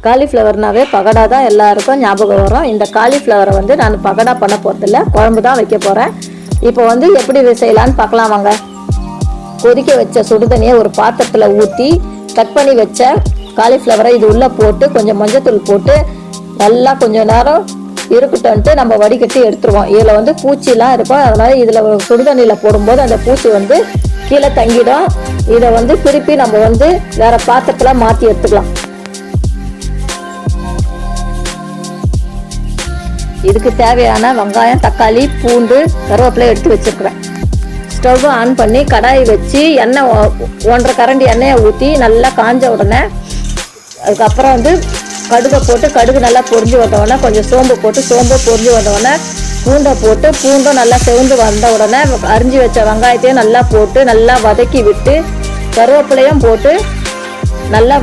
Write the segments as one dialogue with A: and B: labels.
A: காலிஃப்ளவர்னாவே பகடா தான் எல்லாருக்கும் ஞாபகம் வரும். இந்த காலிஃப்ளவரை வந்து நான் பகடா பண்ண போகிறதில்ல, குழம்பு தான் வைக்க போகிறேன். இப்போ வந்து எப்படி செய்யலான்னு பார்க்கலாம் வாங்க. கொதிக்க வச்ச சுடுதண்ணியை ஒரு பாத்திரத்தில் ஊற்றி கட் பண்ணி வச்ச காலிஃப்ளவரை இது உள்ளே போட்டு கொஞ்சம் மஞ்சத்தூள் போட்டு நல்லா கொஞ்சம் நேரம் இருக்கட்டும்ட்டு நம்ம வடிகட்டி எடுத்துருவோம். இதில் வந்து பூச்சிலாம் இருக்கும், அதனால் இதில் சுடுதண்ணியில் போடும்போது அந்த பூச்சி வந்து கீழே தங்கிடும். இதை வந்து திருப்பி நம்ம வந்து வேறு பாத்திரத்தில் மாற்றி எடுத்துக்கலாம். இதுக்கு தேவையான வெங்காயம், தக்காளி, பூண்டு, கருவேப்பிலை எடுத்து வச்சுருக்குறேன். ஸ்டவ் ஆன் பண்ணி கடாயை வச்சு எண்ணெய் 1.5 கரண்டி எண்ணெயை ஊற்றி நல்லா காஞ்ச உடனே அதுக்கப்புறம் வந்து கடுகை போட்டு கடுகு நல்லா பொரிஞ்சு வந்தவுடனே கொஞ்சம் சோம்பு போட்டு சோம்பு பொரிஞ்சு வந்தவுடனே பூண்டை போட்டு பூண்டும் நல்லா செவந்து வந்த உடனே அரிஞ்சு வச்ச வெங்காயத்தையும் நல்லா போட்டு நல்லா வதக்கி விட்டு கருவேப்பிலையும் போட்டு நல்லா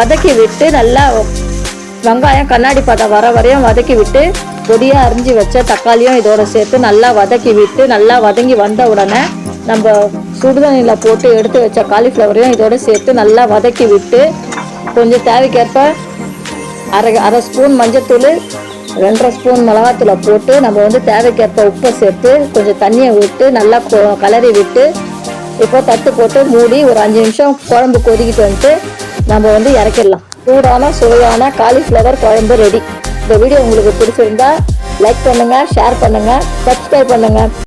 A: வதக்கி விட்டு நல்லா வெங்காயம் கண்ணாடி பதம் வர வரையும் வதக்கி விட்டு பொடியாக அரிஞ்சு வச்ச தக்காளியும் இதோட சேர்த்து நல்லா வதக்கி விட்டு நல்லா வதங்கி வந்த உடனே நம்ம சுடுதண்ணியில் போட்டு எடுத்து வச்ச காலிஃப்ளவரையும் இதோட சேர்த்து நல்லா வதக்கி விட்டு கொஞ்சம் தேவைக்கேற்ப அரை ஸ்பூன் மஞ்சத்தூள், 2.5 ஸ்பூன் மிளகாத்தூளை போட்டு நம்ம வந்து தேவைக்கேற்ப உப்பை சேர்த்து கொஞ்சம் தண்ணியை விட்டு நல்லா கலரி விட்டு இப்போ தட்டு போட்டு மூடி ஒரு 5 நிமிஷம் குழம்பு கொதிக்கிட்டு வந்துட்டு நம்ம வந்து இறக்கிடலாம். சூடான சுவையான காலிஃப்ளவர் குழம்பு ரெடி. இந்த வீடியோ உங்களுக்கு பிடிச்சிருந்தா லைக் பண்ணுங்கள், ஷேர் பண்ணுங்கள், சப்ஸ்கிரைப் பண்ணுங்கள்.